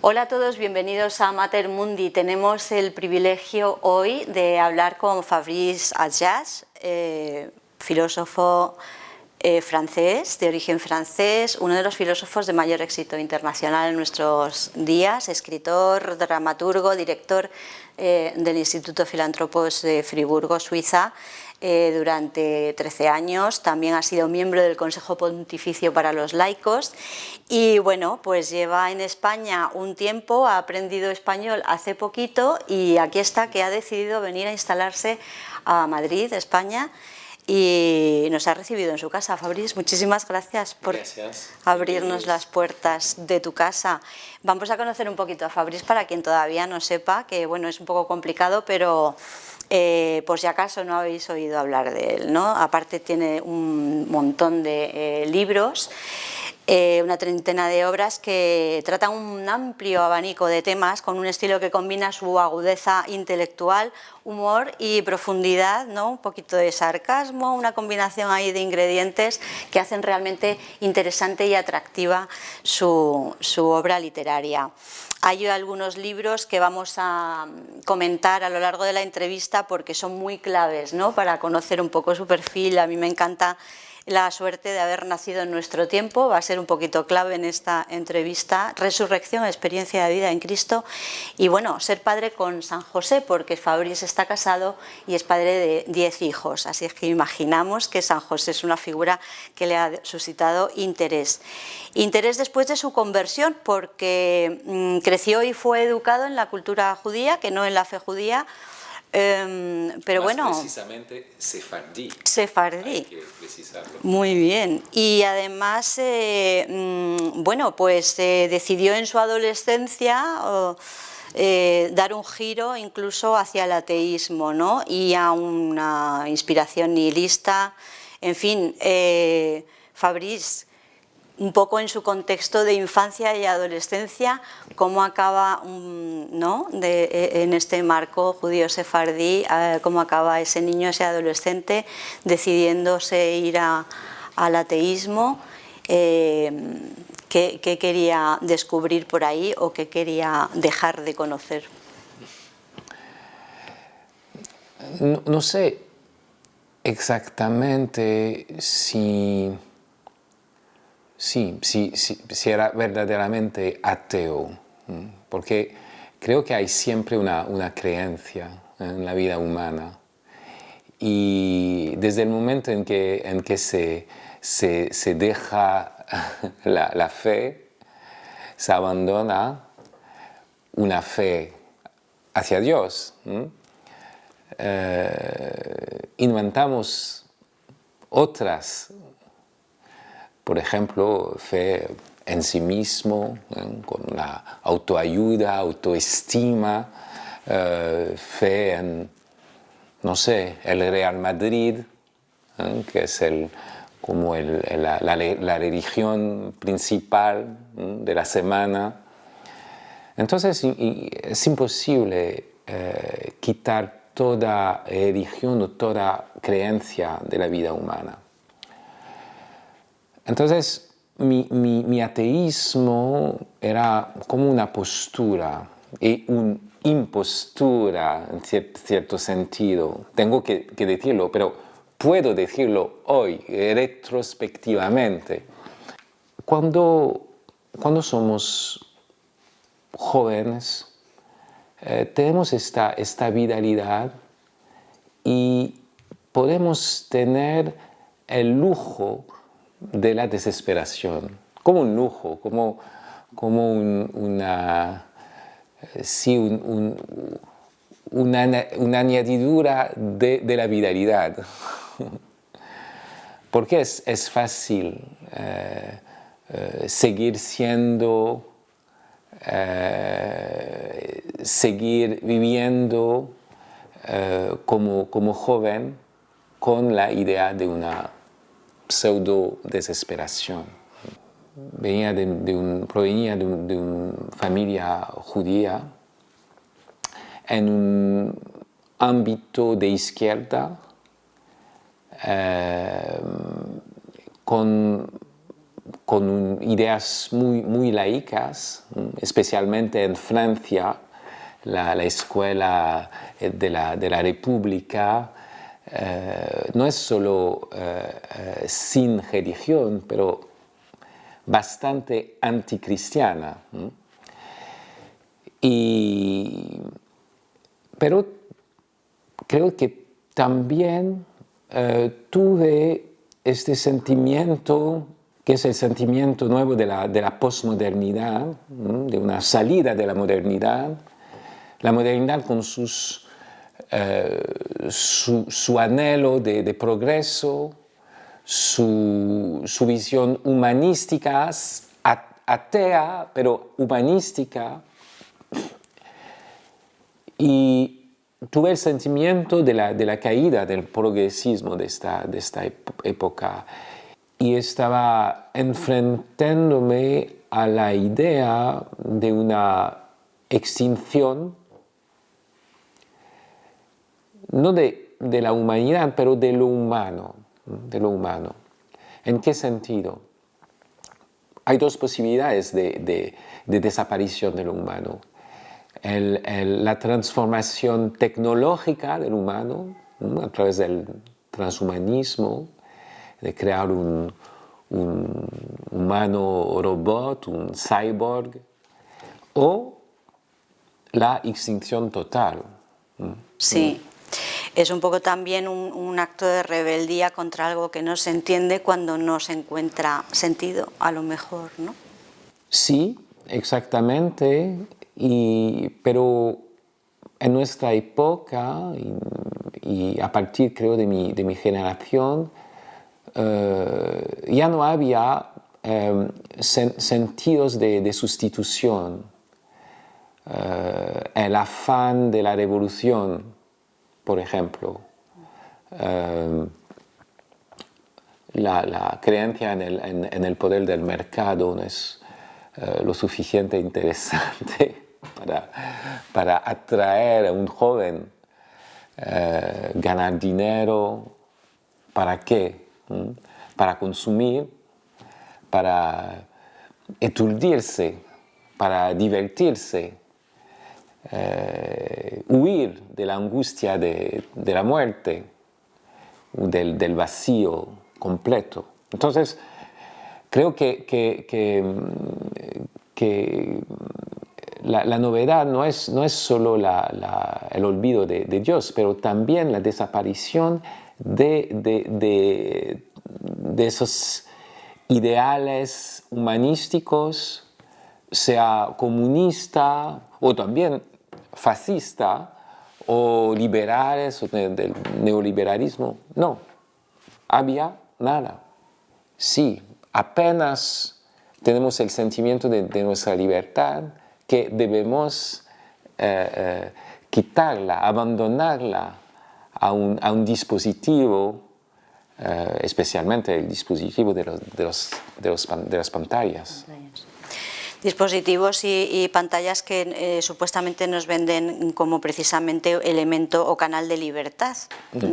Hola a todos, bienvenidos a Mater Mundi. Tenemos el privilegio hoy de hablar con Fabrice Attias, filósofo francés, de origen francés, uno de los filósofos de mayor éxito internacional en nuestros días, escritor, dramaturgo, director del Instituto Philanthropos de Friburgo, Suiza, durante 13 años. También ha sido miembro del Consejo Pontificio para los Laicos y bueno, pues lleva en España un tiempo, ha aprendido español hace poquito y aquí está, que ha decidido venir a instalarse a Madrid, España, y nos ha recibido en su casa. Fabrice, muchísimas gracias por abrirnos las puertas de tu casa. Vamos a conocer un poquito a Fabrice para quien todavía no sepa, que bueno, es un poco complicado, pero por si acaso no habéis oído hablar de él, ¿no? Aparte tiene un montón de libros, una treintena de obras que tratan un amplio abanico de temas con un estilo que combina su agudeza intelectual, humor y profundidad, ¿no? Un poquito de sarcasmo, una combinación ahí de ingredientes que hacen realmente interesante y atractiva su obra literaria. Hay algunos libros que vamos a comentar a lo largo de la entrevista porque son muy claves, ¿no? Para conocer un poco su perfil. A mí me encanta la suerte de haber nacido en nuestro tiempo, va a ser un poquito clave en esta entrevista. Resurrección, experiencia de vida en Cristo, y bueno, ser padre con San José, porque Fabrice está casado y es padre de 10 hijos, así es que imaginamos que San José es una figura que le ha suscitado interés. Interés después de su conversión, porque creció y fue educado en la cultura judía, que no en la fe judía. Pero Más bueno, precisamente sefardí. Sefardí. Hay que precisarlo. Muy bien. Y además, bueno, pues decidió en su adolescencia dar un giro incluso hacia el ateísmo, ¿no? Y a una inspiración nihilista. En fin, Fabrice, un poco en su contexto de infancia y adolescencia, cómo acaba, ¿no? En este marco judío sefardí, cómo acaba ese niño, ese adolescente, decidiéndose ir al ateísmo, qué quería descubrir por ahí o qué quería dejar de conocer. No sé exactamente si era verdaderamente ateo, porque creo que hay siempre una creencia en la vida humana, y desde el momento en que se deja la fe, se abandona una fe hacia Dios. Inventamos otras, por ejemplo, fe en sí mismo, con la autoayuda, autoestima, fe en, no sé, el Real Madrid, que es como la religión principal de la semana. Entonces es imposible quitar toda religión o toda creencia de la vida humana. Entonces mi ateísmo era como una postura y una impostura en cierto sentido. Tengo que decirlo, pero puedo decirlo hoy, retrospectivamente. Cuando somos jóvenes, tenemos esta vitalidad y podemos tener el lujo de la desesperación, como un lujo, como una añadidura de la vitalidad. Porque es fácil seguir siendo, seguir viviendo como joven con la idea de una pseudo desesperación. Provenía de una familia judía en un ámbito de izquierda, con con ideas muy laicas, especialmente en Francia, la escuela de la República no es solo sin religión, pero bastante anticristiana. Pero creo que también tuve este sentimiento, que es el sentimiento nuevo de la posmodernidad, de una salida de la modernidad con su anhelo de progreso, su visión humanística, atea, pero humanística. Y tuve el sentimiento de la caída del progresismo de esta época. Y estaba enfrentándome a la idea de una extinción, no de la humanidad, pero de lo humano. ¿En qué sentido? Hay dos posibilidades de desaparición de lo humano. La transformación tecnológica del humano, a través del transhumanismo, de crear un humano robot, un cyborg, o la extinción total. Sí, es un poco también un acto de rebeldía contra algo que no se entiende cuando no se encuentra sentido, a lo mejor, ¿no? Sí, exactamente, pero en nuestra época y a partir, creo, de mi generación, ya no había sentidos de sustitución. El afán de la revolución, por ejemplo, la creencia en el poder del mercado no es lo suficiente interesante para atraer a un joven, ganar dinero. ¿Para qué? Para consumir, para aturdirse, para divertirse, huir de la angustia de la muerte, del vacío completo. Entonces, creo que la novedad no es solo el olvido de Dios, pero también la desaparición de esos ideales humanísticos, sea comunista o también fascista o liberales o del neoliberalismo. No, había nada. Sí, apenas tenemos el sentimiento de nuestra libertad, que debemos quitarla, abandonarla a un dispositivo, especialmente el dispositivo de las pantallas. Dispositivos y pantallas que supuestamente nos venden como precisamente elemento o canal de libertad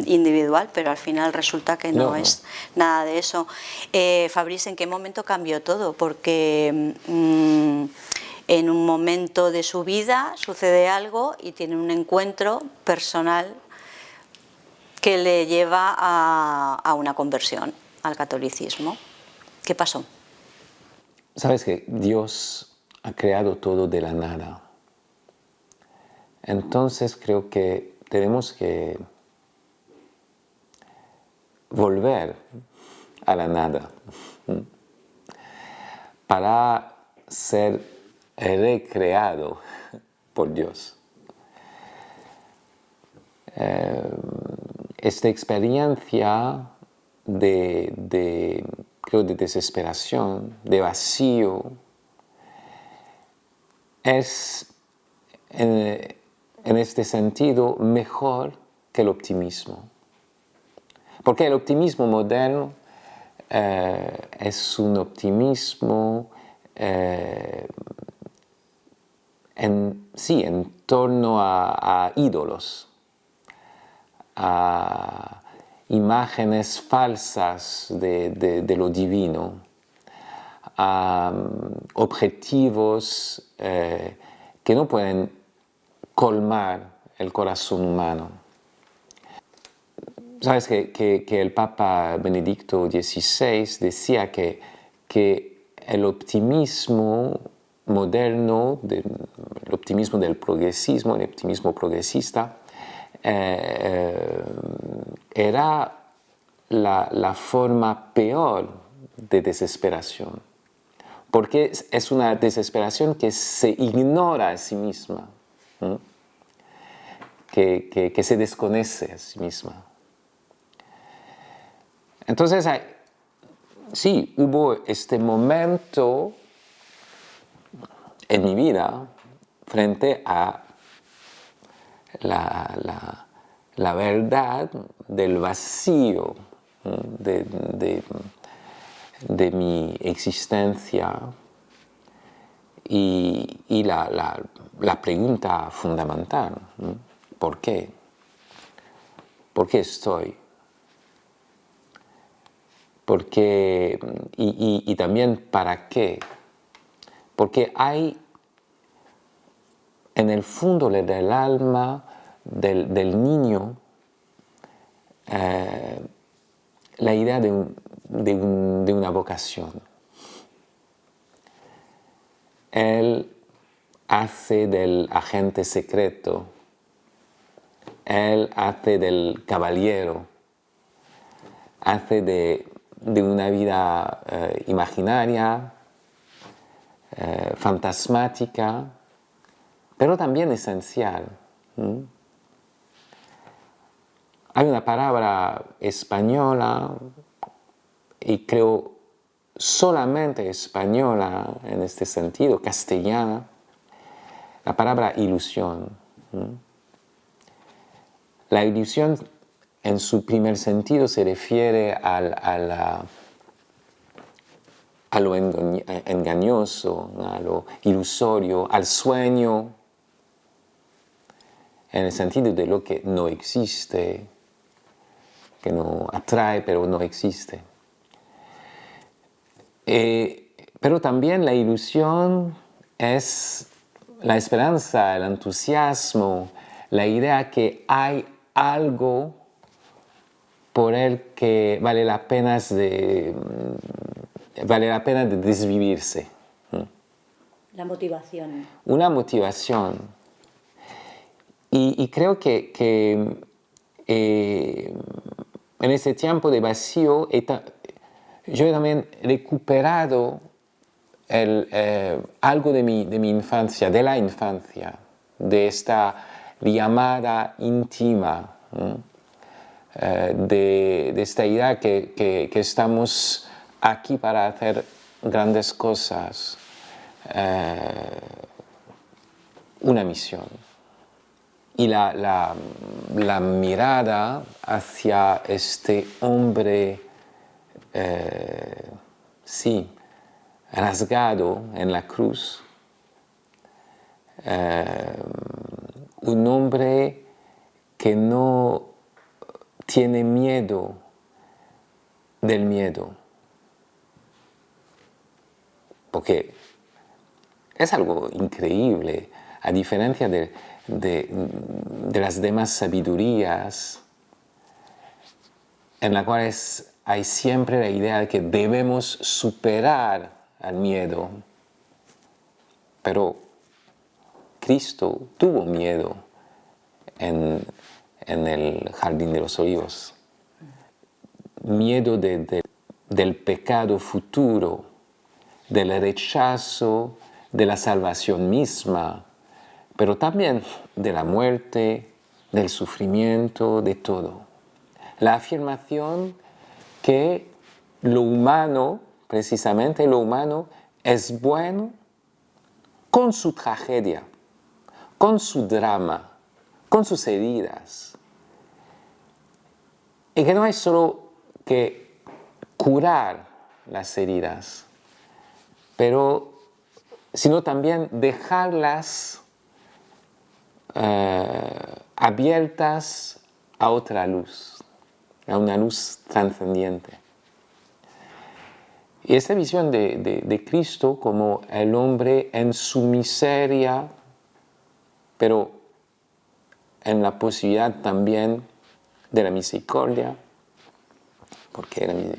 individual, pero al final resulta que no es nada de eso. Fabrice, ¿en qué momento cambió todo? Porque en un momento de su vida sucede algo y tiene un encuentro personal que le lleva a una conversión al catolicismo. ¿Qué pasó? Sabes que Dios ha creado todo de la nada. Entonces creo que tenemos que volver a la nada para ser recreado por Dios. Esta experiencia creo, de desesperación, de vacío, es en este sentido mejor que el optimismo. Porque el optimismo moderno es un optimismo en torno a ídolos, a imágenes falsas de lo divino, a objetivos que no pueden colmar el corazón humano. Sabes que el Papa Benedicto XVI decía que el optimismo moderno, el optimismo del progresismo, el optimismo progresista, era la forma peor de desesperación, porque es una desesperación que se ignora a sí misma, ¿no? que se desconoce a sí misma. Entonces, sí, hubo este momento en mi vida frente a la verdad del vacío, ¿no? de mi existencia y la pregunta fundamental, ¿no? ¿Por qué? ¿Por qué estoy? ¿Por qué? Y también ¿para qué? Porque hay en el fondo del alma del niño la idea de una vocación. Él hace del agente secreto, él hace del caballero, hace de una vida imaginaria, fantasmática, pero también esencial. Hay una palabra española, y creo solamente española en este sentido, castellana, la palabra ilusión. La ilusión en su primer sentido se refiere a lo engañoso, a lo ilusorio, al sueño, en el sentido de lo que no existe, que no atrae pero no existe. Pero también la ilusión es la esperanza, el entusiasmo, la idea que hay algo por el que vale la pena de desvivirse. La motivación. Una motivación. Y creo que en ese tiempo de vacío yo también he recuperado algo de mi infancia, de la infancia, de esta llamada íntima, ¿no? De esta idea que estamos aquí para hacer grandes cosas, una misión. Y la mirada hacia este hombre, sí, rasgado en la cruz, un hombre que no tiene miedo del miedo, porque es algo increíble, a diferencia de las demás sabidurías, en las cuales hay siempre la idea de que debemos superar al miedo. Pero Cristo tuvo miedo en el Jardín de los Olivos. Miedo del pecado futuro, del rechazo de la salvación misma, pero también de la muerte, del sufrimiento, de todo. La afirmación que lo humano, precisamente lo humano, es bueno con su tragedia, con su drama, con sus heridas. Y que no hay solo que curar las heridas, sino también dejarlas abiertas a otra luz, a una luz trascendiente. Y esta visión de Cristo como el hombre en su miseria, pero en la posibilidad también de la misericordia, porque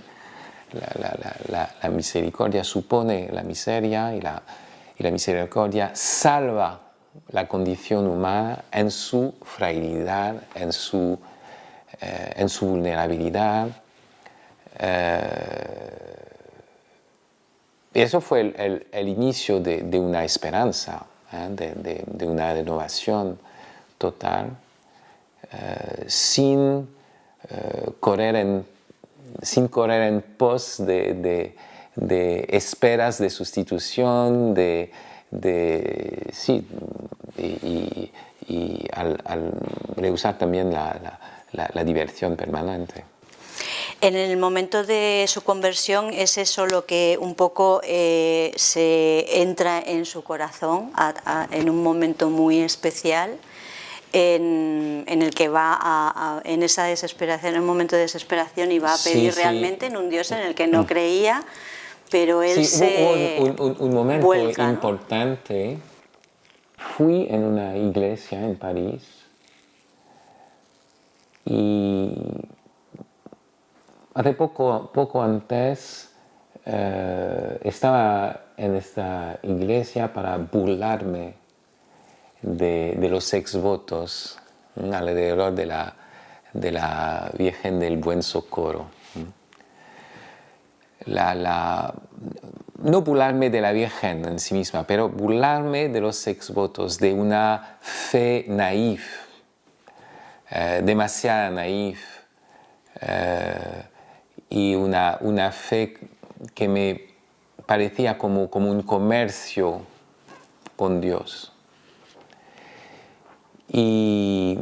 la misericordia supone la miseria y la misericordia salva la condición humana en su fragilidad, en su vulnerabilidad. Y eso fue el inicio de una esperanza, de una renovación total, sin correr en pos de esperas de sustitución, y al rehusar también la diversión permanente. En el momento de su conversión, ¿es eso lo que un poco se entra en su corazón en un momento muy especial, en el que va en esa desesperación, en un momento de desesperación, y va a pedir realmente en un Dios en el que no creía, pero él hubo un momento vuelca, importante. Fui en una iglesia en París y hace poco antes estaba en esta iglesia para burlarme de los exvotos alrededor de la Virgen del Buen Socorro. No burlarme de la Virgen en sí misma, pero burlarme de los exvotos, de una fe naif, demasiado naif, y una fe que me parecía como un comercio con Dios. Y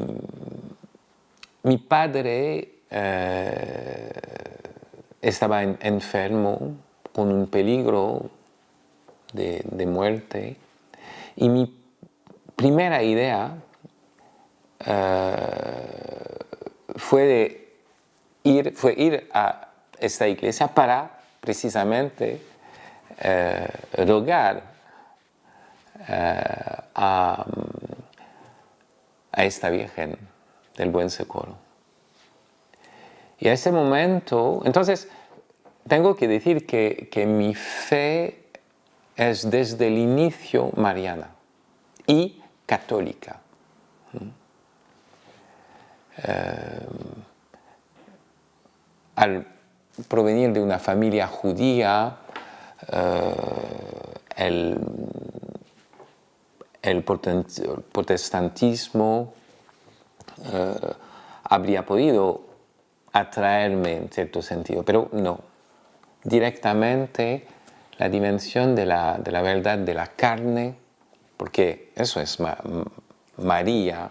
mi padre estaba enfermo, con un peligro de muerte, y mi primera idea fue ir a esta iglesia para precisamente rogar a esta Virgen del Buen Socorro. Y a ese momento, entonces, tengo que decir que mi fe es desde el inicio mariana y católica. Al provenir de una familia judía, el protestantismo habría podido atraerme en cierto sentido, pero no. Directamente la dimensión de la verdad de la carne, porque eso es María,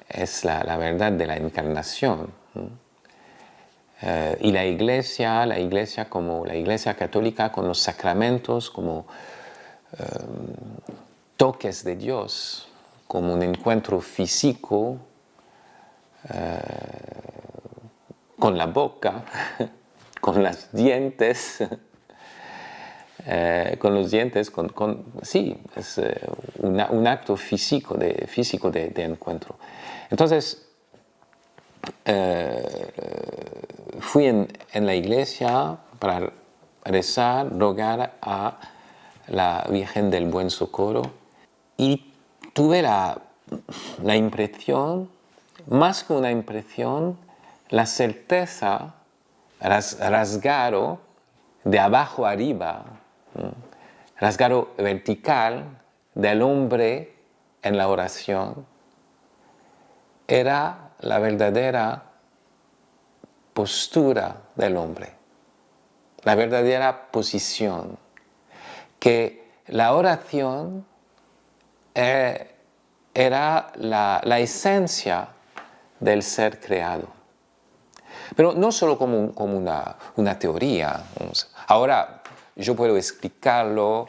es la verdad de la encarnación. Y la iglesia como la iglesia católica, con los sacramentos, como toques de Dios, como un encuentro físico con la boca, con los dientes, sí, es un acto físico de encuentro. Entonces, fui en la iglesia para rezar, rogar a la Virgen del Buen Socorro, y tuve la impresión, más que una impresión, la certeza, rasgado de abajo arriba, rasgado vertical del hombre en la oración, era la verdadera postura del hombre, la verdadera posición, que la oración era la esencia del ser creado. Pero no solo como una teoría. Ahora yo puedo explicarlo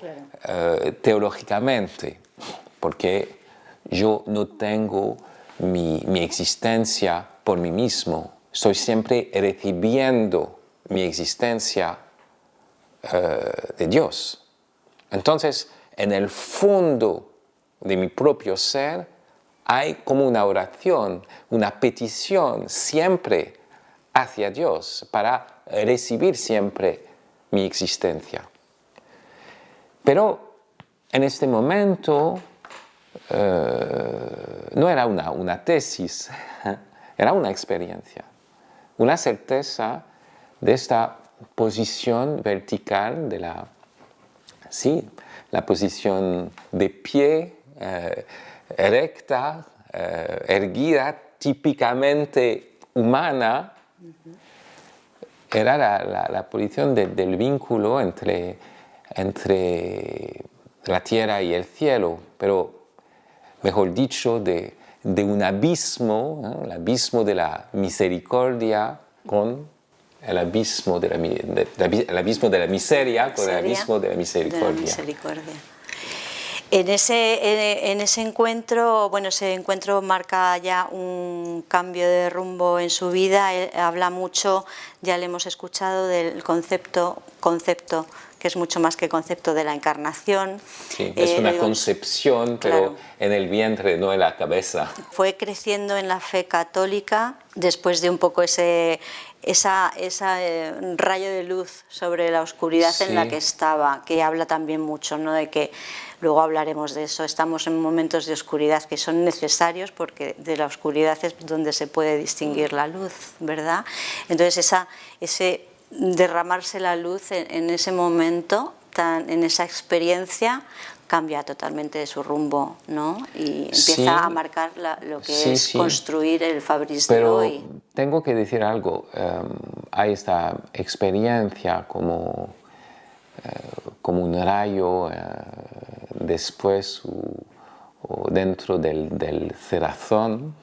teológicamente, porque yo no tengo mi existencia por mí mismo. Estoy siempre recibiendo mi existencia de Dios. Entonces, en el fondo de mi propio ser hay como una oración, una petición siempre hacia Dios para recibir siempre mi existencia. Pero en este momento no era una tesis, era una experiencia, una certeza de esta posición vertical de la posición de pie, recta, erguida, típicamente humana. Era la posición del vínculo entre la tierra y el cielo, pero mejor dicho, de un abismo, ¿no? El abismo de la misericordia con el abismo de el abismo de la miseria con el abismo de la misericordia. En ese encuentro, bueno, ese encuentro marca ya un cambio de rumbo en su vida. Él habla mucho, ya le hemos escuchado, del concepto que es mucho más que concepto de la encarnación. Sí, es una concepción, pero claro, en el vientre, no en la cabeza. Fue creciendo en la fe católica después de un poco ese rayo de luz sobre la oscuridad, sí, en la que estaba, que habla también mucho, ¿no? De que luego hablaremos de eso. Estamos en momentos de oscuridad que son necesarios porque de la oscuridad es donde se puede distinguir la luz, ¿verdad? Entonces ese derramarse la luz en ese momento, en esa experiencia, cambia totalmente su rumbo, ¿no? Y empieza, sí, a marcar lo que, sí, es, sí, construir el Fabrice de hoy. Pero tengo que decir algo. Hay esta experiencia como un rayo después o dentro del cerazón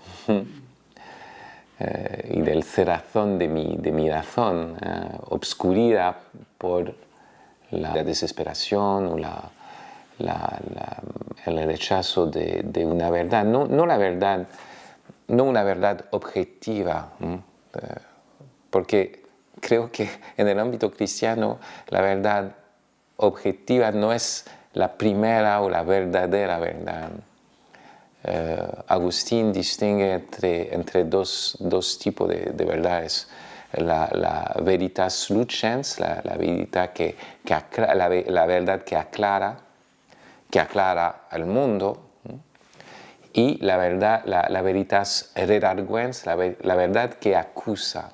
y del cerazón de mi razón, obscurida por la desesperación o el rechazo de una verdad, no una verdad objetiva, porque creo que en el ámbito cristiano la verdad objetiva no es la primera o la verdadera verdad. Agustín distingue entre dos tipos de verdades. La veritas lucens, la verdad la verdad que aclara al mundo, y la verdad, la veritas redarguens, la verdad que acusa.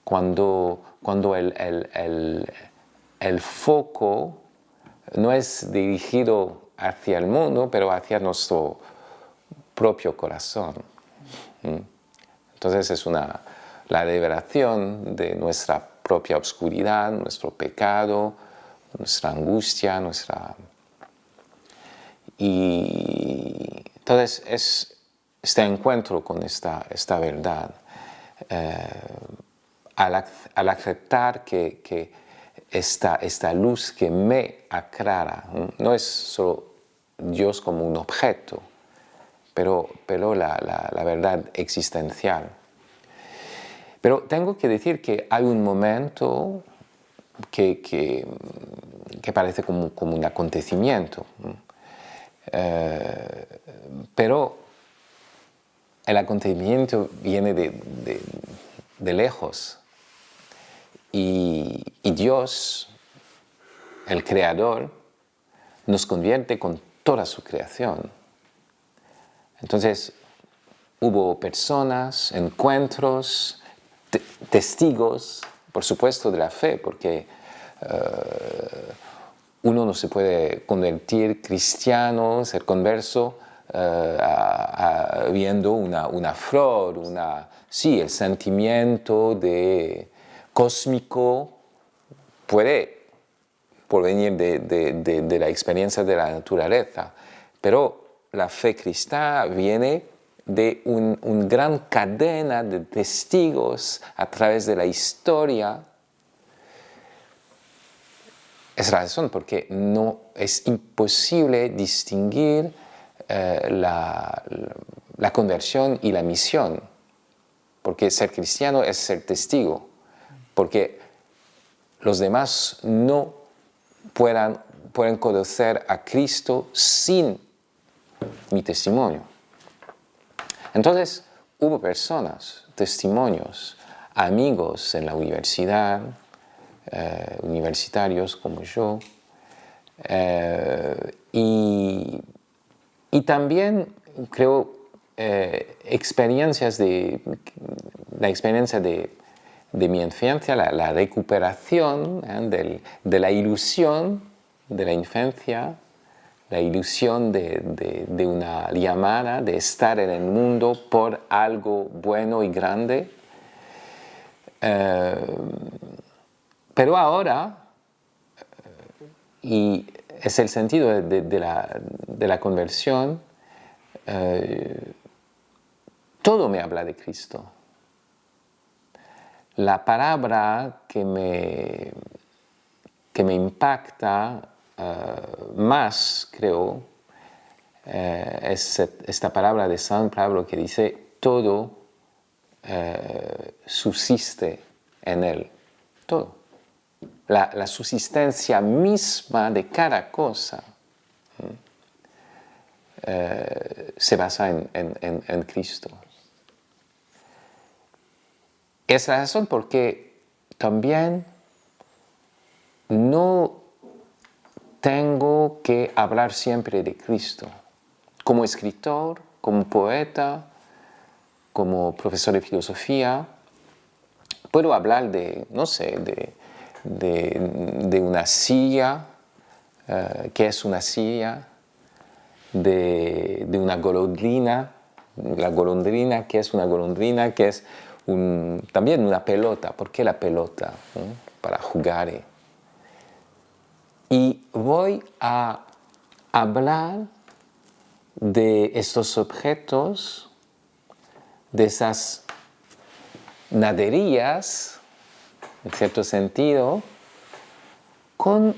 Cuando el foco no es dirigido hacia el mundo, pero hacia nuestro propio corazón. Entonces es la liberación de nuestra propia oscuridad, nuestro pecado, nuestra angustia, Y entonces es este encuentro con esta verdad, al aceptar que esta luz que me aclara, no es solo Dios como un objeto, pero la verdad existencial. Pero tengo que decir que hay un momento que parece como un acontecimiento, pero el acontecimiento viene de lejos. Y Dios, el Creador, nos convierte con toda su creación. Entonces, hubo personas, encuentros, testigos, por supuesto, de la fe, porque uno no se puede convertir cristiano, ser converso, viendo una flor, el sentimiento cósmico puede provenir de la experiencia de la naturaleza, pero la fe cristiana viene de una gran cadena de testigos a través de la historia. Es la razón porque no es imposible distinguir la conversión y la misión, porque ser cristiano es ser testigo, porque los demás no puedan conocer a Cristo sin mi testimonio. Entonces, hubo personas, testimonios, amigos en la universidad, universitarios como yo, y también creo la experiencia de mi infancia, la recuperación de la ilusión de la infancia, la ilusión de una llamada, de estar en el mundo por algo bueno y grande. Pero ahora, y es el sentido de la conversión, todo me habla de Cristo. La palabra que me impacta más, creo, es esta palabra de San Pablo que dice, todo subsiste en él. Todo. La subsistencia misma de cada cosa se basa en Cristo. Es la razón por qué también no tengo que hablar siempre de Cristo. Como escritor, como poeta, como profesor de filosofía, puedo hablar de, no sé, de una silla, que es una silla, de una golondrina, la golondrina, que es una golondrina, que es también una pelota. ¿Por qué la pelota? Para jugar. Y voy a hablar de estos objetos, de esas naderías, en cierto sentido, con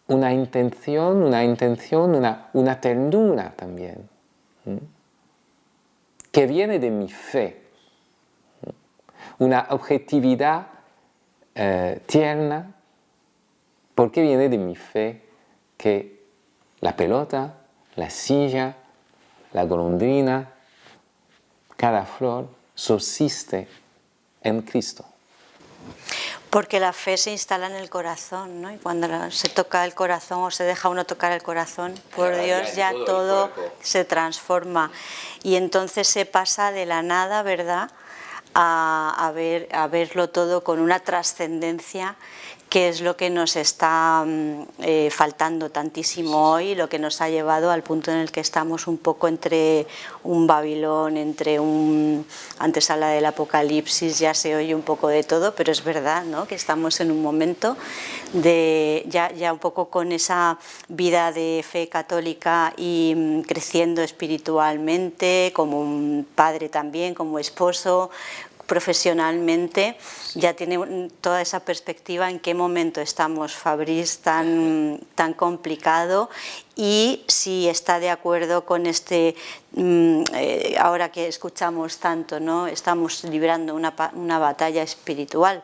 una intención, una ternura también, que viene de mi fe. Una objetividad tierna, porque viene de mi fe que la pelota, la silla, la golondrina, cada flor subsiste en Cristo. Porque la fe se instala en el corazón, ¿no? Y cuando se toca el corazón o se deja uno tocar el corazón, por Dios, ya todo se transforma. Y entonces se pasa de la nada, ¿verdad?, a verlo todo con una trascendencia, que es lo que nos está faltando tantísimo hoy, lo que nos ha llevado al punto en el que estamos un poco entre un Babilón, antes habla del Apocalipsis, ya se oye un poco de todo, pero es verdad, ¿no?, que estamos en un momento de ya un poco con esa vida de fe católica y creciendo espiritualmente, como un padre también, como esposo, profesionalmente, ya tiene toda esa perspectiva en qué momento estamos, Fabrice, tan complicado, y si está de acuerdo con ahora que escuchamos tanto, ¿no?, estamos librando una batalla espiritual.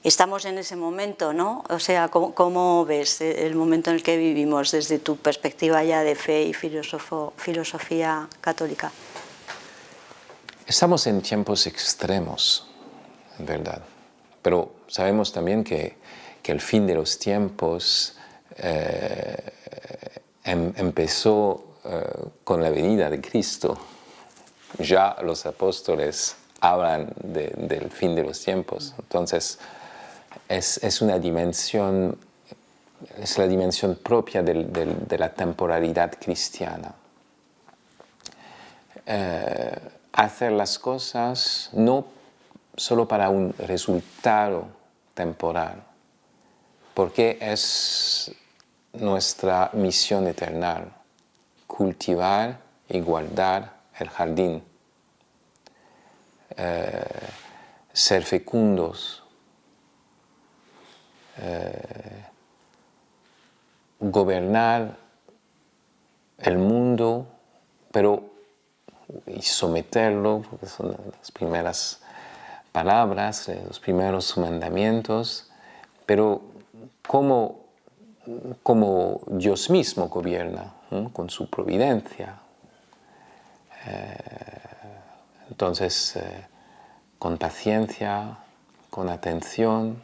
Estamos en ese momento, ¿no? O sea, ¿cómo ves el momento en el que vivimos desde tu perspectiva ya de fe y filosofía católica? Estamos en tiempos extremos, en verdad, pero sabemos también que el fin de los tiempos empezó con la venida de Cristo. Ya los apóstoles hablan del fin de los tiempos, entonces es una dimensión, es la dimensión propia de la temporalidad cristiana. Hacer las cosas no solo para un resultado temporal, porque es nuestra misión eterna, cultivar y guardar el jardín, ser fecundos, gobernar el mundo, y someterlo, porque son las primeras palabras, los primeros mandamientos, pero como Dios mismo gobierna, con su providencia. Entonces, con paciencia, con atención.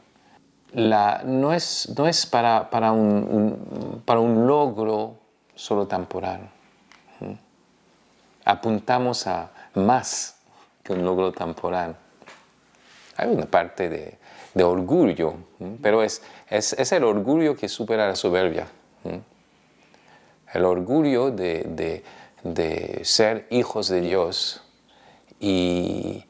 No es para un logro solo temporal. Apuntamos a más que un logro temporal. Hay una parte de orgullo, pero es el orgullo que supera la soberbia. El orgullo de ser hijos de Dios y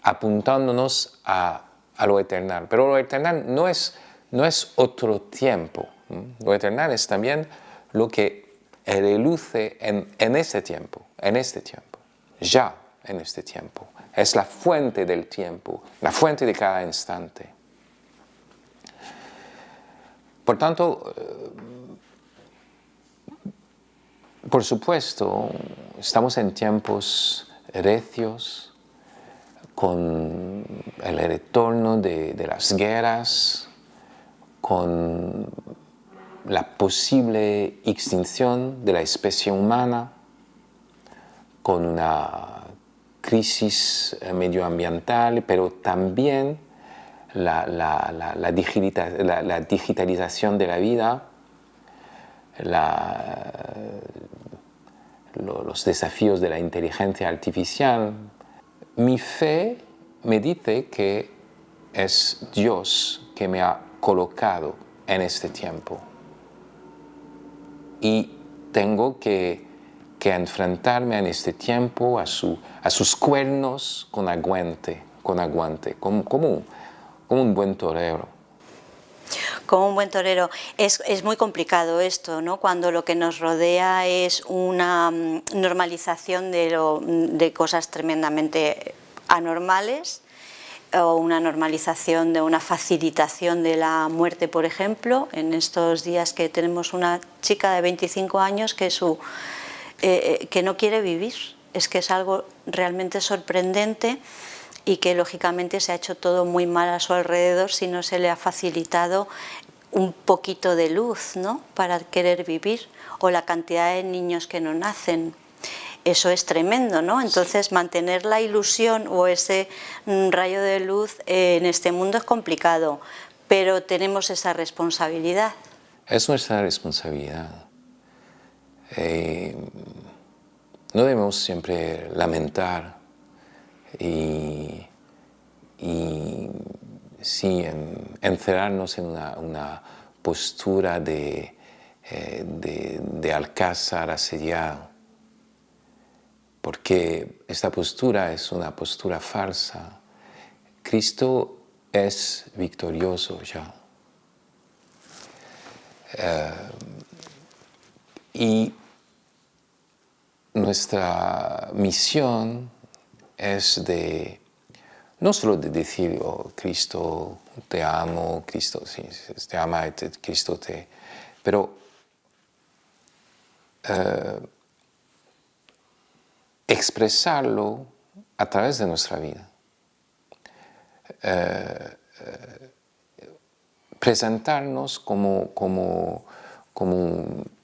apuntándonos a lo eternal. Pero lo eternal no es otro tiempo. Lo eternal es también lo que reluce en este tiempo, ya en este tiempo. Es la fuente del tiempo, la fuente de cada instante. Por tanto, por supuesto, estamos en tiempos recios, con el retorno de las guerras, con la posible extinción de la especie humana, con una crisis medioambiental, pero también la digitalización de la vida, los desafíos de la inteligencia artificial. Mi fe me dice que es Dios que me ha colocado en este tiempo y tengo que enfrentarme en este tiempo a sus cuernos con aguante, como un buen torero. Como un buen torero. Es muy complicado esto, ¿no? Cuando lo que nos rodea es una normalización de cosas tremendamente anormales, o una normalización de una facilitación de la muerte, por ejemplo. En estos días que tenemos una chica de 25 años que no quiere vivir. Es que es algo realmente sorprendente y que lógicamente se ha hecho todo muy mal a su alrededor si no se le ha facilitado un poquito de luz, ¿no?, para querer vivir, o la cantidad de niños que no nacen. Eso es tremendo, ¿no? Entonces, mantener la ilusión o ese rayo de luz en este mundo es complicado, pero tenemos esa responsabilidad. Es nuestra responsabilidad. No debemos siempre lamentar y sí, encerrarnos en una postura de alcázar asediado, porque esta postura es una postura falsa. Cristo es victorioso ya. Y nuestra misión es no solo de decir, oh, Cristo te amo, Cristo sí, te ama, Cristo te... Pero expresarlo a través de nuestra vida. Presentarnos como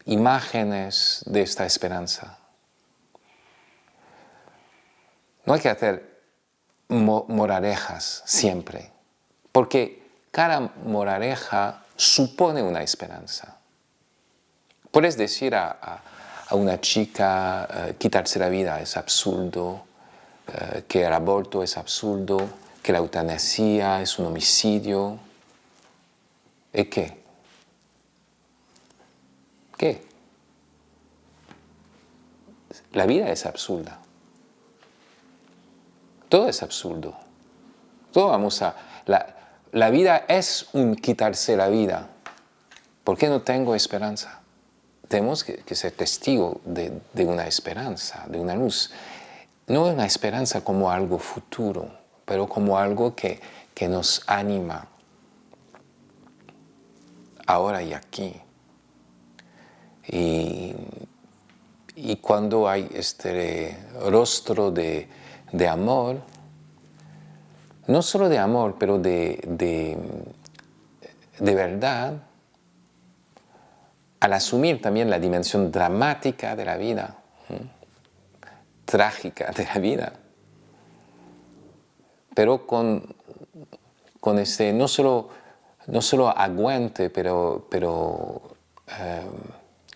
imágenes de esta esperanza. No hay que hacer moralejas siempre, porque cada moraleja supone una esperanza. Puedes decir a una chica quitarse la vida es absurdo, que el aborto es absurdo, que la eutanasia es un homicidio. ¿Y qué? ¿Qué? La vida es absurda. Todo es absurdo. La vida es un quitarse la vida. ¿Por qué no tengo esperanza? Tenemos que ser testigos de una esperanza, de una luz. No una esperanza como algo futuro, pero como algo que nos anima ahora y aquí. Y cuando hay este rostro de amor, no solo de amor, pero de verdad, al asumir también la dimensión dramática de la vida, trágica de la vida, pero con ese no solo aguante, pero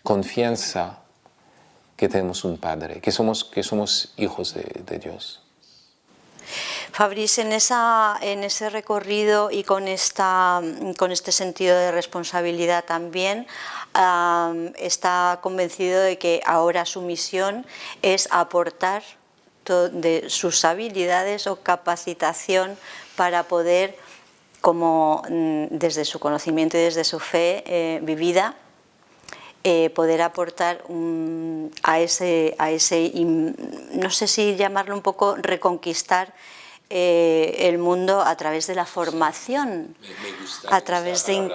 confianza que tenemos un Padre, que somos hijos de Dios. Fabrice, en ese recorrido y con este sentido de responsabilidad también, está convencido de que ahora su misión es aportar de sus habilidades o capacitación para poder, como desde su conocimiento y desde su fe vivida, poder aportar a ese, no sé si llamarlo un poco, reconquistar el mundo a través de la formación, a través de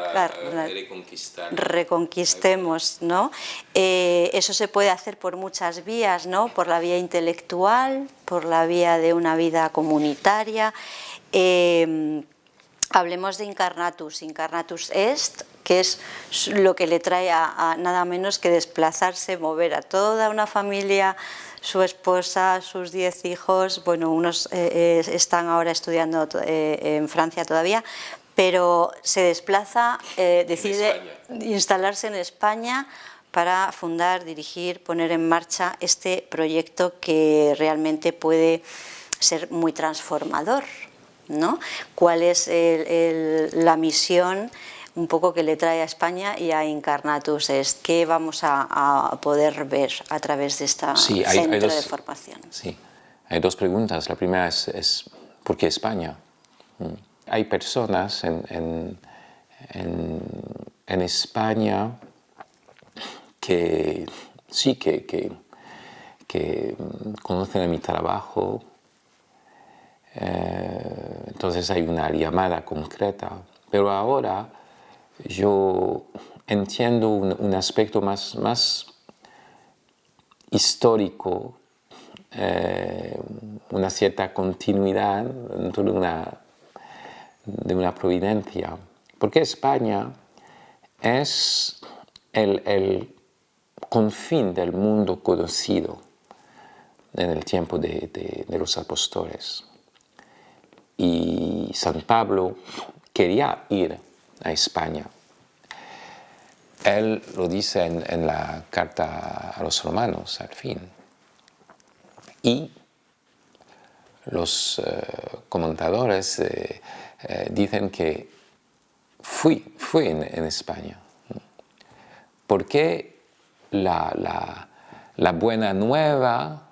reconquistemos, ¿no? Eso se puede hacer por muchas vías, ¿no? Por la vía intelectual, por la vía de una vida comunitaria. Hablemos de Incarnatus. Incarnatus Est, que es lo que le trae a nada menos que desplazarse, mover a toda una familia, su esposa, sus 10 hijos, bueno, unos están ahora estudiando en Francia todavía, pero se desplaza, decide instalarse en España para fundar, dirigir, poner en marcha este proyecto que realmente puede ser muy transformador, ¿no? ¿Cuál es la misión un poco que le trae a España y a Incarnatus Est? ¿Qué vamos a poder ver a través de este centro de formación? Sí, hay dos preguntas. La primera es ¿por qué España? Hay personas en España que sí que conocen de mi trabajo. Entonces hay una llamada concreta, pero ahora yo entiendo un aspecto más histórico, una cierta continuidad dentro de una providencia, porque España es el confín del mundo conocido en el tiempo de los apóstoles. Y San Pablo quería ir a España. Él lo dice en la carta a los romanos, al fin. Y los comentadores dicen que fui en España. Porque la buena nueva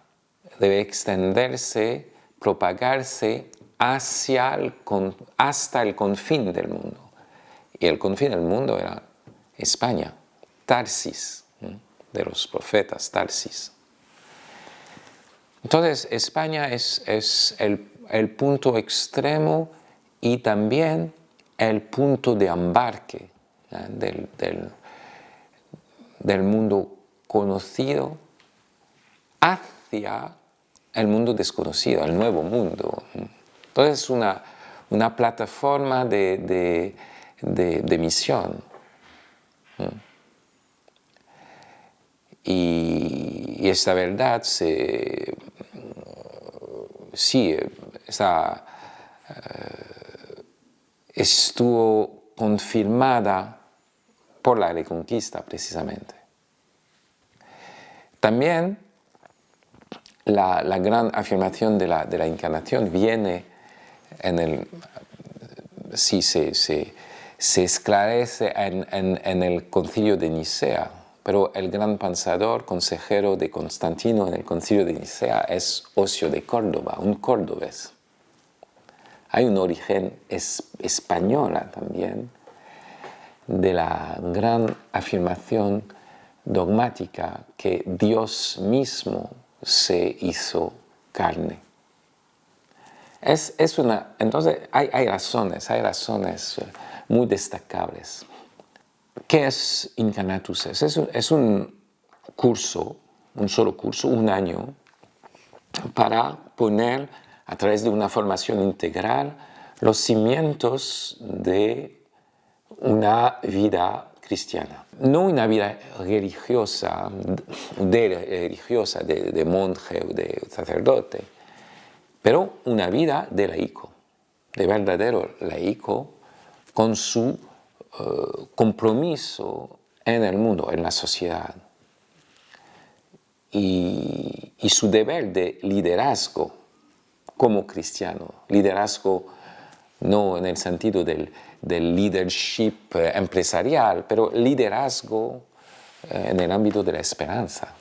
debe extenderse, propagarse hasta el confín del mundo. Y el confín del mundo era España, Tarsis, de los profetas, Tarsis. Entonces, España es el punto extremo y también el punto de embarque del mundo conocido hacia el mundo desconocido, el nuevo mundo. Entonces, una plataforma de misión. Y esta verdad estuvo confirmada por la Reconquista, precisamente. También la gran afirmación de la encarnación viene se esclarece en el Concilio de Nicea, pero el gran pensador, consejero de Constantino en el Concilio de Nicea es Ocio de Córdoba, un cordobés. Hay un origen española también de la gran afirmación dogmática que Dios mismo se hizo carne. Entonces hay razones muy destacables. ¿Qué es Incarnatus Est? Es un curso, un solo curso, un año, para poner a través de una formación integral los cimientos de una vida cristiana. No una vida religiosa, de monje o de sacerdote, pero una vida de laico, de verdadero laico, con su compromiso en el mundo, en la sociedad. Y su deber de liderazgo como cristiano, liderazgo no en el sentido del leadership empresarial, pero liderazgo en el ámbito de la esperanza.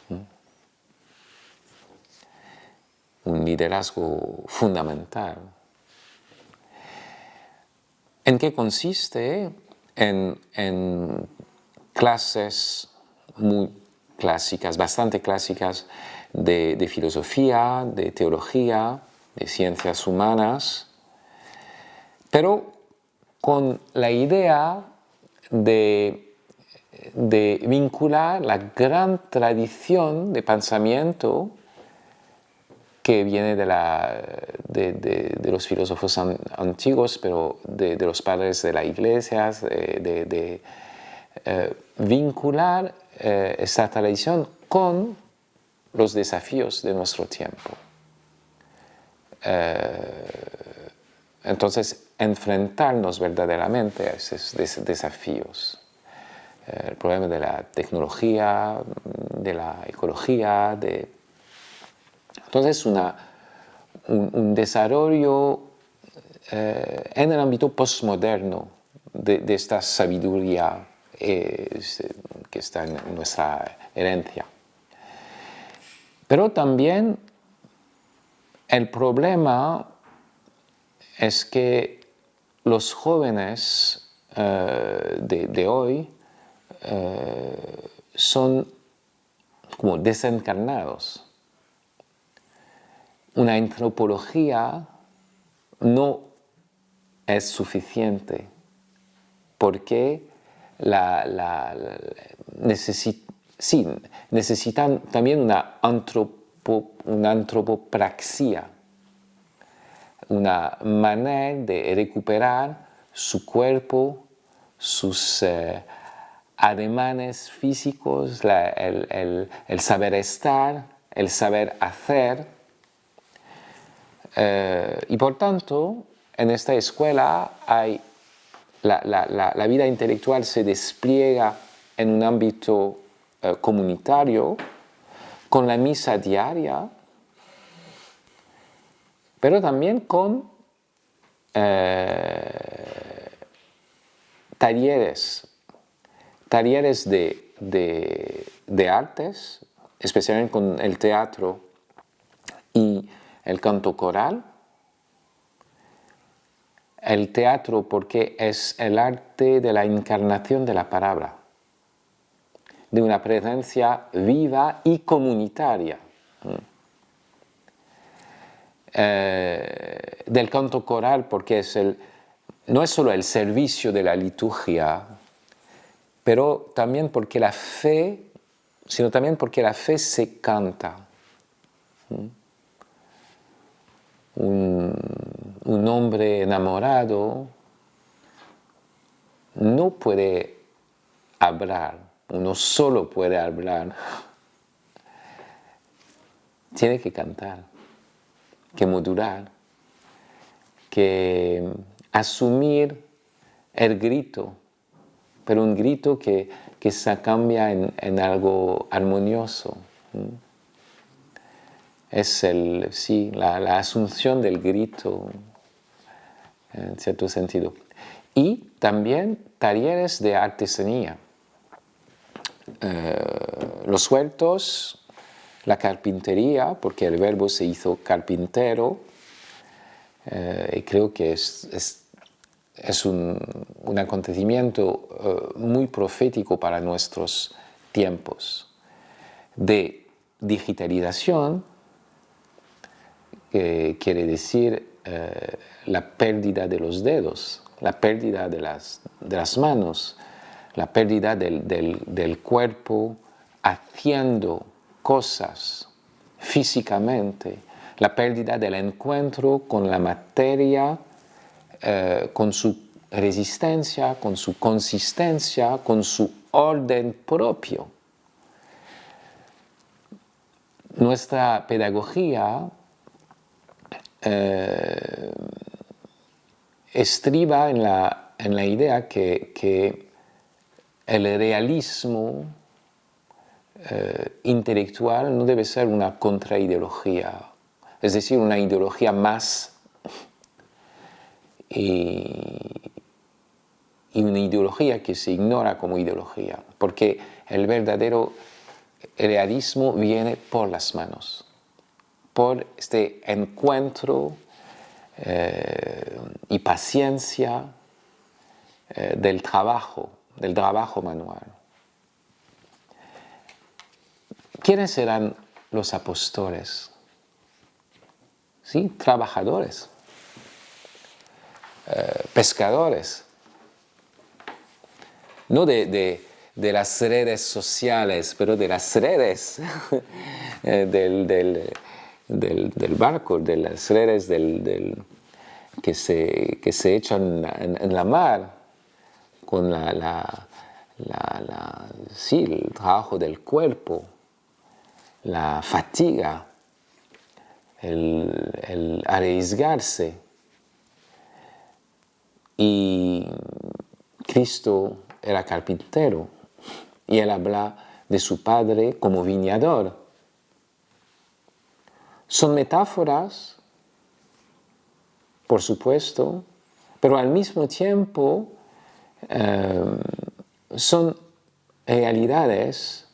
Un liderazgo fundamental. ¿En qué consiste? En clases muy clásicas, bastante clásicas de filosofía, de teología, de ciencias humanas, pero con la idea de vincular la gran tradición de pensamiento que viene de los filósofos antiguos, pero de los padres de la iglesia, vincular esta tradición con los desafíos de nuestro tiempo. Entonces, enfrentarnos verdaderamente a esos desafíos. El problema de la tecnología, de la ecología, entonces un desarrollo en el ámbito postmoderno de esta sabiduría que está en nuestra herencia. Pero también el problema es que los jóvenes de hoy son como desencarnados. Una antropología no es suficiente porque necesitan también una antropopraxia, una manera de recuperar su cuerpo, sus ademanes físicos, el saber estar, el saber hacer. Y por tanto, en esta escuela la vida intelectual se despliega en un ámbito comunitario, con la misa diaria, pero también con talleres de artes, especialmente con el teatro y el canto coral. El teatro porque es el arte de la encarnación de la palabra, de una presencia viva y comunitaria. Del canto coral porque no es solo el servicio de la liturgia, pero también porque la fe, sino también porque la fe se canta. Un hombre enamorado no puede hablar, uno solo puede hablar. Tiene que cantar, que modular, que asumir el grito, pero un grito que se cambia en algo armonioso. Es la asunción del grito, en cierto sentido. Y también talleres de artesanía. Los huertos, la carpintería, porque el verbo se hizo carpintero, y creo que es un acontecimiento muy profético para nuestros tiempos de digitalización, que quiere decir la pérdida de los dedos, la pérdida de las manos, la pérdida del cuerpo haciendo cosas físicamente, la pérdida del encuentro con la materia con su resistencia, con su consistencia, con su orden propio. Nuestra pedagogía estriba en la idea que el realismo intelectual no debe ser una contraideología, es decir, una ideología más y una ideología que se ignora como ideología, porque el verdadero realismo viene por las manos, por este encuentro y paciencia del trabajo manual. ¿Quiénes serán los apóstoles? ¿Sí? Trabajadores, pescadores, no de las redes sociales, pero de las redes del barco, de las redes que se echan en la mar con sí, el trabajo del cuerpo, la fatiga, el arriesgarse. Y Cristo era carpintero y él habla de su padre como viñador. Son metáforas, por supuesto, pero al mismo tiempo son realidades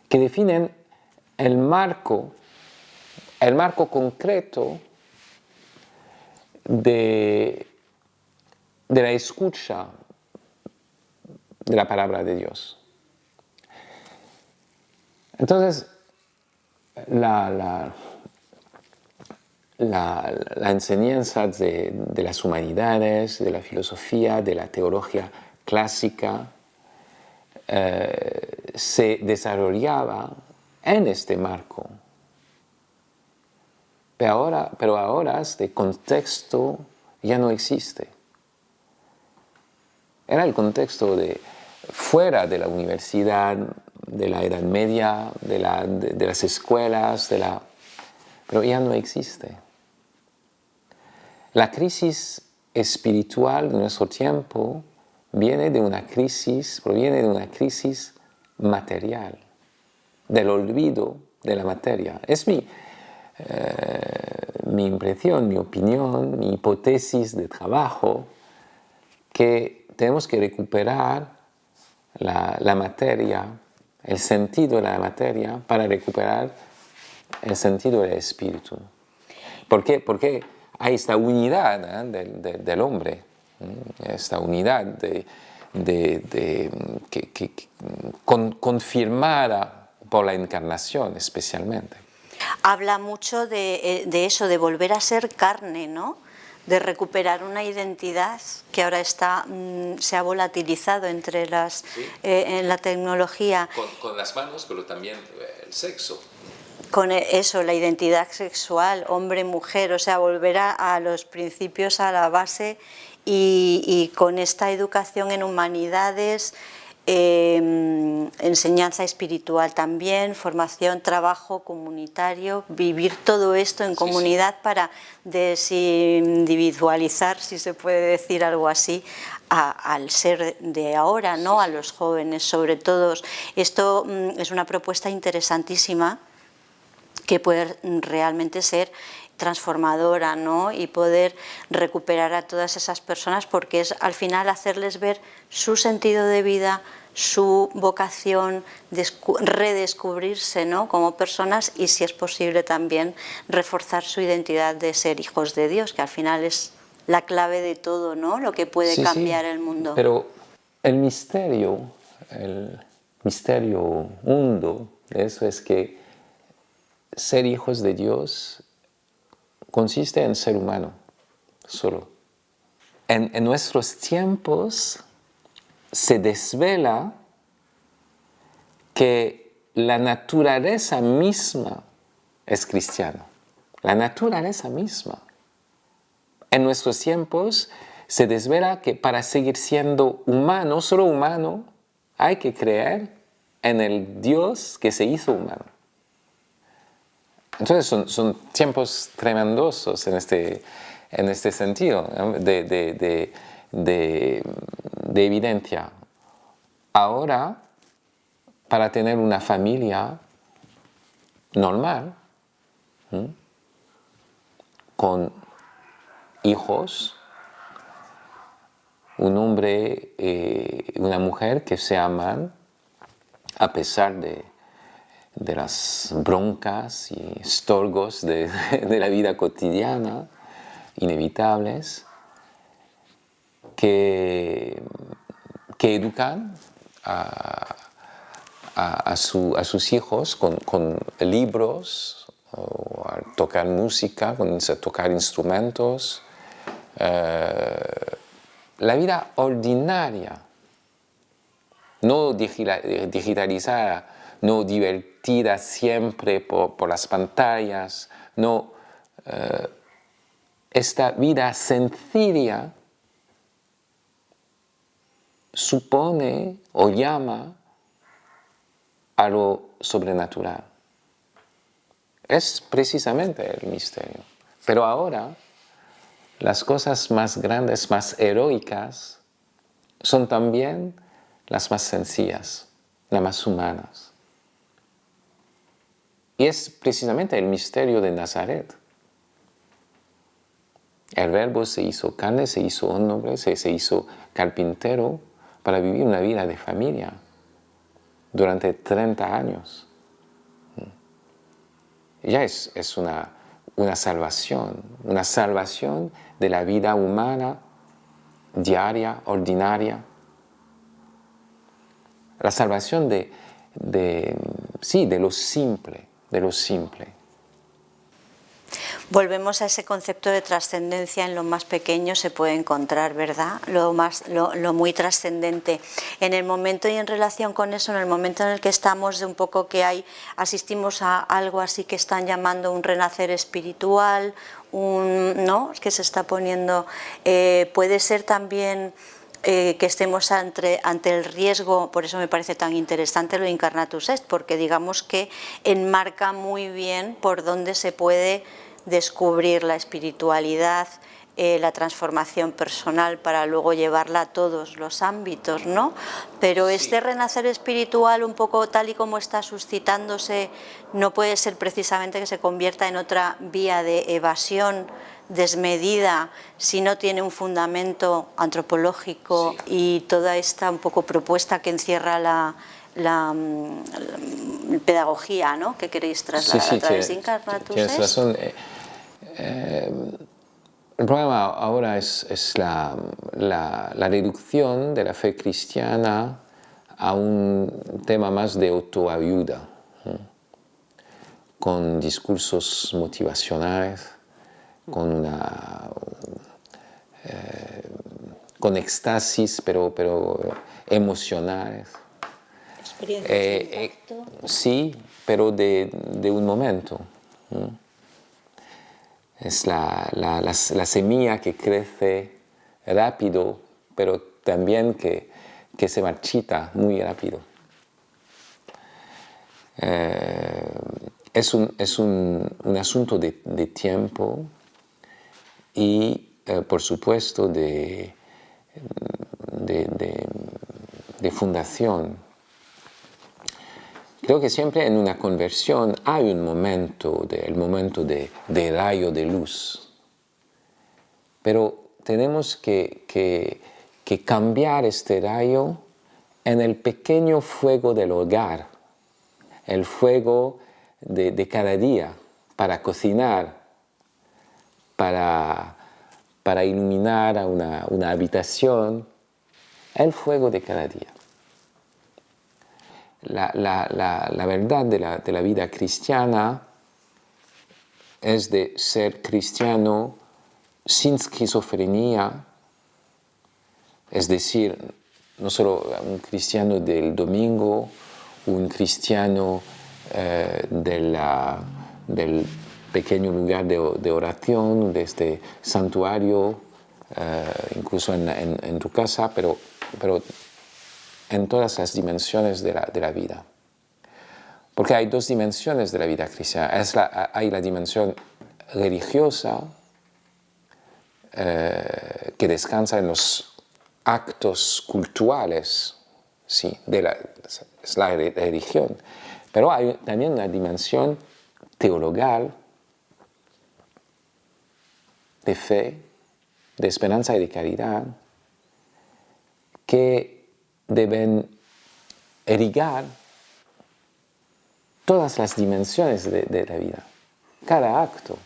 que definen el marco concreto de la escucha de la palabra de Dios. Entonces, la enseñanza de las humanidades, de la filosofía, de la teología clásica, se desarrollaba en este marco. Pero ahora este contexto ya no existe. Era el contexto de fuera de la universidad, de la Edad Media, de las escuelas, pero ya no existe. La crisis espiritual de nuestro tiempo proviene de una crisis material, del olvido de la materia. Es mi impresión, mi opinión, mi hipótesis de trabajo, que tenemos que recuperar la materia, el sentido de la materia, para recuperar el sentido del espíritu. ¿Por qué? Porque hay esta unidad del hombre, esta unidad confirmada por la encarnación especialmente. Habla mucho de eso, de volver a ser carne, ¿no? De recuperar una identidad que ahora se ha volatilizado entre en la tecnología. Con las manos, pero también el sexo. Con eso, la identidad sexual, hombre-mujer, o sea, volver a los principios, a la base y con esta educación en humanidades, enseñanza espiritual también, formación, trabajo comunitario, vivir todo esto en comunidad para desindividualizar, si se puede decir algo así, al ser de ahora, ¿no? A los jóvenes, sobre todo. Esto es una propuesta interesantísima que puede realmente ser transformadora, ¿no? Y poder recuperar a todas esas personas, porque es al final hacerles ver su sentido de vida, su vocación, redescubrirse, ¿no? Como personas, y si es posible también reforzar su identidad de ser hijos de Dios, que al final es la clave de todo, ¿no? Lo que puede cambiar el mundo. Pero el misterio hondo de eso es que ser hijos de Dios consiste en ser humano solo. En nuestros tiempos se desvela que la naturaleza misma es cristiana. La naturaleza misma. En nuestros tiempos se desvela que para seguir siendo humano, solo humano, hay que creer en el Dios que se hizo humano. Entonces son tiempos tremendosos en este sentido, ¿no? de evidencia. Ahora, para tener una familia normal, ¿sí?, con hijos, un hombre y una mujer que se aman a pesar de las broncas y estorgos de la vida cotidiana, inevitables, que educan a sus hijos con libros, o a tocar música, a tocar instrumentos. La vida ordinaria, no digitalizada, no divertida siempre por las pantallas, no, esta vida sencilla supone o llama a lo sobrenatural. Es precisamente el misterio. Pero ahora, las cosas más grandes, más heroicas, son también las más sencillas, las más humanas. Y es precisamente el misterio de Nazaret. El Verbo se hizo carne, se hizo hombre, se hizo carpintero para vivir una vida de familia durante 30 años. Ya es una salvación de la vida humana, diaria, ordinaria. La salvación de lo simple, Volvemos a ese concepto de trascendencia. En lo más pequeño se puede encontrar, ¿verdad? Lo muy trascendente. En el momento y en relación con eso, en el momento en el que estamos, de un poco que asistimos a algo así que están llamando un renacer espiritual, ¿no?, que se está poniendo, puede ser también que estemos ante el riesgo. Por eso me parece tan interesante lo de Incarnatus Est, porque digamos que enmarca muy bien por dónde se puede descubrir la espiritualidad, la transformación personal para luego llevarla a todos los ámbitos, ¿no? Pero sí, este renacer espiritual, un poco tal y como está suscitándose, no puede ser precisamente que se convierta en otra vía de evasión desmedida si no tiene un fundamento antropológico, sí, y toda esta un poco propuesta que encierra la pedagogía, ¿no?, que queréis trasladar a través de Incarnatus Est. Tienes razón. El problema ahora es la reducción de la fe cristiana a un tema más de autoayuda, ¿no?, con discursos motivacionales, con éxtasis, pero emocionales. Sí, pero de un momento, ¿no? Es la semilla que crece rápido, pero también que se marchita muy rápido. Es un asunto de tiempo y, por supuesto, de fundación. Creo que siempre en una conversión hay el momento de rayo de luz, pero tenemos que cambiar este rayo en el pequeño fuego del hogar, el fuego de cada día, para cocinar, para iluminar a una habitación, el fuego de cada día. La verdad de la vida cristiana es de ser cristiano sin esquizofrenia, es decir, no solo un cristiano del domingo, un cristiano del pequeño lugar de oración, de este santuario incluso en tu casa, pero en todas las dimensiones de la vida. Porque hay dos dimensiones de la vida cristiana. Hay la dimensión religiosa, que descansa en los actos cultuales, sí, es la religión. Pero hay también una dimensión teologal, de fe, de esperanza y de caridad, que deben irrigar todas las dimensiones de la vida, cada acto.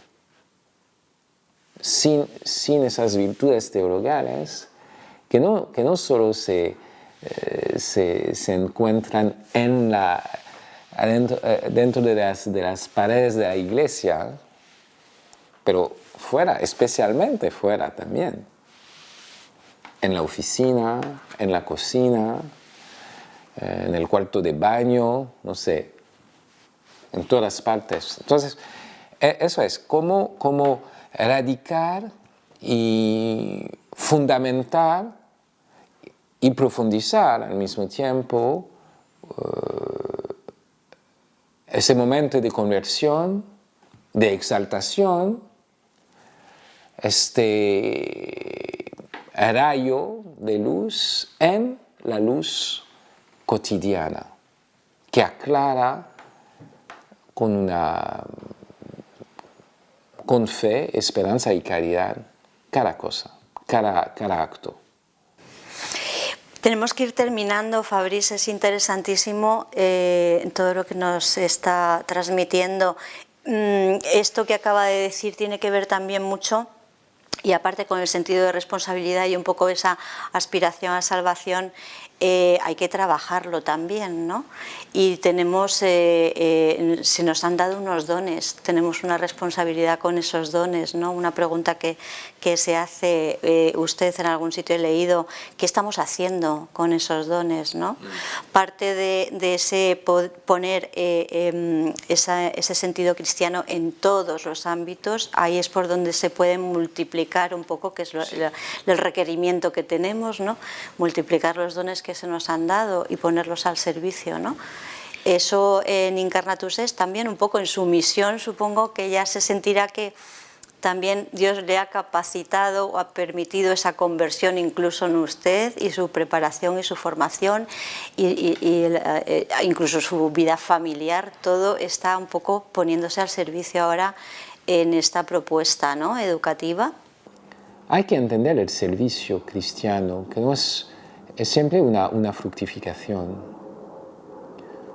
Sin esas virtudes teologales, que no solo se encuentran dentro de las paredes de la iglesia, pero fuera, especialmente fuera también, en la oficina, en la cocina, en el cuarto de baño, no sé, en todas partes. Entonces, eso es cómo erradicar y fundamentar y profundizar al mismo tiempo ese momento de conversión, de exaltación, este rayo de luz en la luz cotidiana, que aclara con fe, esperanza y caridad cada cosa, cada acto. Tenemos que ir terminando, Fabrice, es interesantísimo todo lo que nos está transmitiendo. Esto que acaba de decir tiene que ver también mucho, y aparte con el sentido de responsabilidad y un poco esa aspiración a salvación, hay que trabajarlo también, ¿no? Y tenemos, se nos han dado unos dones, tenemos una responsabilidad con esos dones, ¿no? Una pregunta que se hace usted en algún sitio, he leído, ¿qué estamos haciendo con esos dones, ¿no? Parte de ese poner ese sentido cristiano en todos los ámbitos, ahí es por donde se puede multiplicar un poco, que es el requerimiento que tenemos, ¿no? Multiplicar los dones que se nos han dado y ponerlos al servicio, ¿no? Eso en Incarnatus es también un poco en su misión, supongo que ya se sentirá que también Dios le ha capacitado o ha permitido esa conversión incluso en usted, y su preparación y su formación y incluso su vida familiar, todo está un poco poniéndose al servicio ahora en esta propuesta, ¿no?, educativa. Hay que entender el servicio cristiano, que no es siempre una fructificación.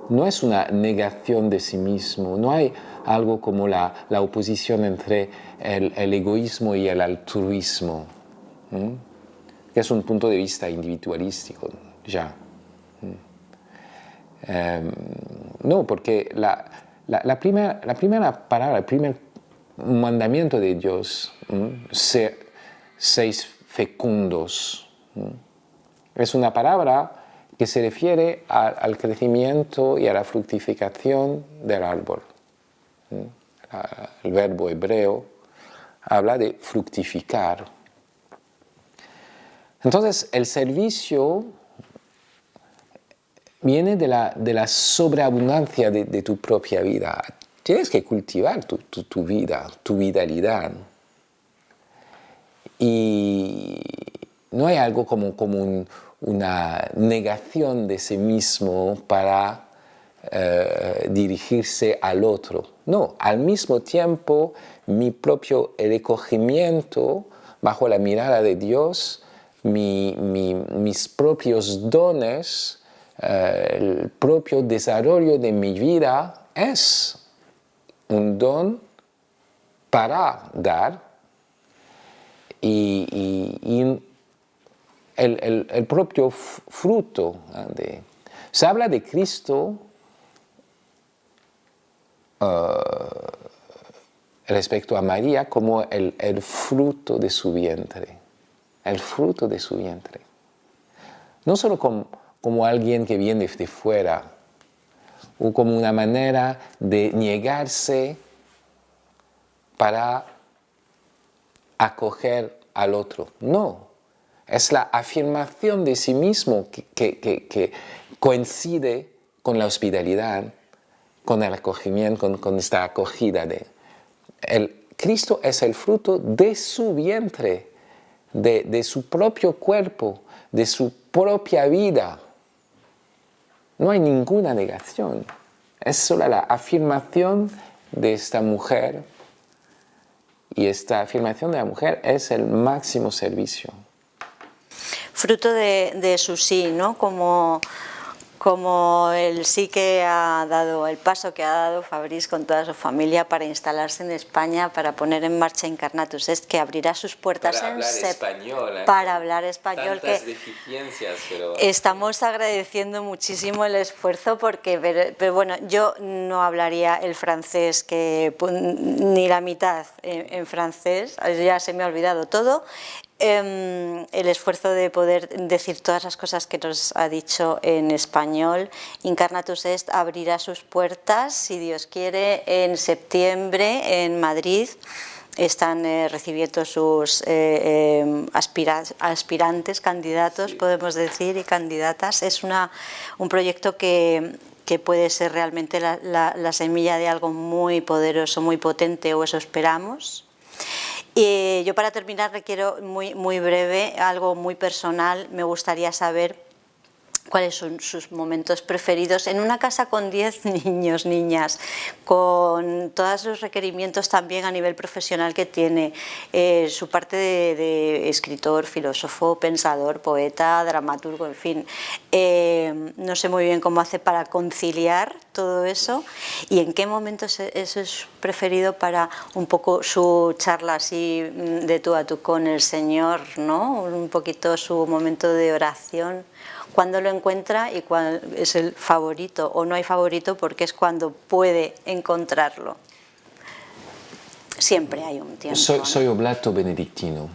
No es una negación de sí mismo, no hay algo como la oposición entre el egoísmo y el altruismo, que es un punto de vista individualístico ya. No, porque la primera palabra, el primer mandamiento de Dios, seis fecundos, es una palabra que se refiere al crecimiento y a la fructificación del árbol. El verbo hebreo habla de fructificar. Entonces, el servicio viene de la sobreabundancia de tu propia vida. Tienes que cultivar tu vida, tu vitalidad. Y no hay algo como una negación de sí mismo para dirigirse al otro. No, al mismo tiempo mi propio recogimiento bajo la mirada de Dios, mis propios dones, el propio desarrollo de mi vida es un don para dar, y el propio fruto. Se habla de Cristo respecto a María como el fruto de su vientre. El fruto de su vientre. No solo como alguien que viene de fuera, o como una manera de negarse para acoger al otro. No, es la afirmación de sí mismo que coincide con la hospitalidad, con el acogimiento, con esta acogida. Cristo es el fruto de su vientre, de su propio cuerpo, de su propia vida. No hay ninguna negación. Es solo la afirmación de esta mujer, y esta afirmación de la mujer es el máximo servicio. Fruto de su sí, ¿no? Como el sí que ha dado, el paso que ha dado Fabrice con toda su familia para instalarse en España, para poner en marcha Incarnatus Est, que abrirá sus puertas para hablar español, tantas deficiencias, pero estamos agradeciendo muchísimo el esfuerzo, porque, pero bueno, yo no hablaría el francés ni la mitad en francés, ya se me ha olvidado todo. El esfuerzo de poder decir todas las cosas que nos ha dicho en español. Incarnatus Est abrirá sus puertas, si Dios quiere, en septiembre en Madrid. Están recibiendo sus aspirantes, candidatos, sí, podemos decir, y candidatas. Es un proyecto que puede ser realmente la semilla de algo muy poderoso, muy potente, o eso esperamos. Y yo, para terminar, requiero muy breve, algo muy personal. Me gustaría saber cuáles son sus momentos preferidos en una casa con 10 niños, niñas, con todos los requerimientos también a nivel profesional que tiene, su parte de escritor, filósofo, pensador, poeta, dramaturgo, en fin. No sé muy bien cómo hace para conciliar todo eso, y en qué momento eso es preferido para un poco su charla así de tú a tú con el Señor, ¿no? Un poquito su momento de oración. Cuándo lo encuentra y cuál es el favorito, o no hay favorito, porque es cuando puede encontrarlo. Siempre hay un tiempo. Soy oblato benedictino.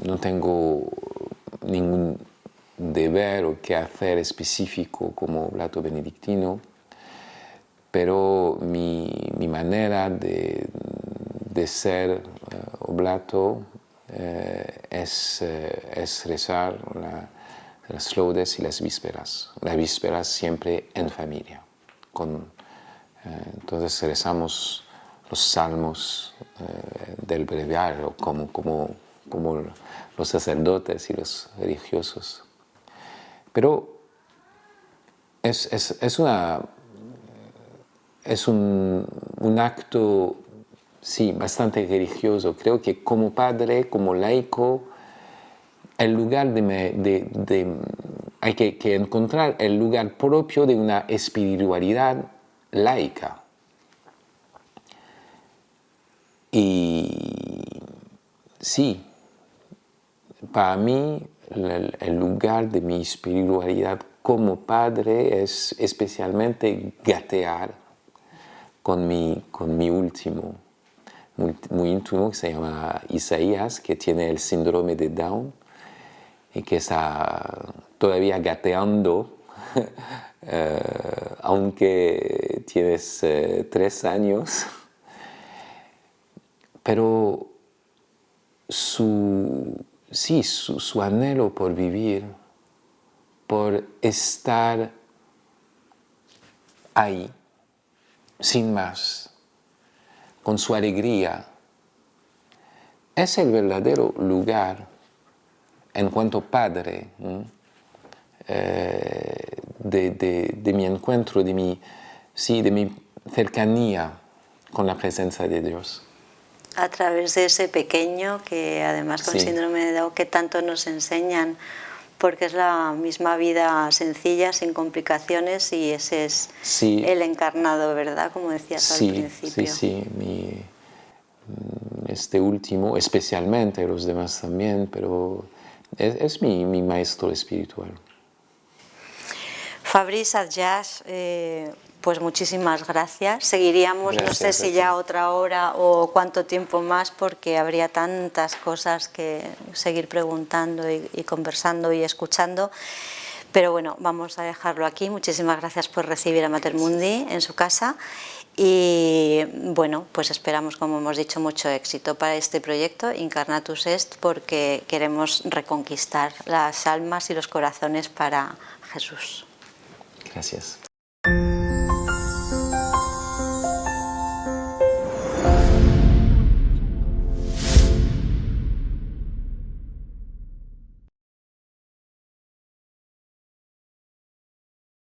No tengo ningún deber o qué hacer específico como oblato benedictino, pero mi manera de ser oblato es rezar las laudes y las vísperas. Las vísperas siempre en familia. Entonces rezamos los salmos del breviario como los sacerdotes y los religiosos. Pero es un acto, sí, bastante religioso. Creo que como padre, como laico, el lugar hay que encontrar el lugar propio de una espiritualidad laica. Y sí, para mí el lugar de mi espiritualidad como padre es especialmente gatear con mi último, muy íntimo, que se llama Isaías, que tiene el síndrome de Down y que está todavía gateando, aunque tienes 3 años. Pero su anhelo por vivir, por estar ahí, sin más, con su alegría, es el verdadero lugar, en cuanto padre, de mi encuentro, de mi cercanía con la presencia de Dios. A través de ese pequeño, que además con síndrome de Down, que tanto nos enseñan, porque es la misma vida sencilla, sin complicaciones, y ese es el encarnado, ¿verdad? Como decías al principio. Sí. Este último, especialmente, los demás también, pero es mi maestro espiritual. Fabrice Adjaz, pues muchísimas gracias. Seguiríamos, no sé si ya otra hora o cuánto tiempo más, porque habría tantas cosas que seguir preguntando y conversando y escuchando. Pero bueno, vamos a dejarlo aquí. Muchísimas gracias por recibir a Mater Mundi en su casa. Y bueno, pues esperamos, como hemos dicho, mucho éxito para este proyecto Incarnatus Est, porque queremos reconquistar las almas y los corazones para Jesús. Gracias.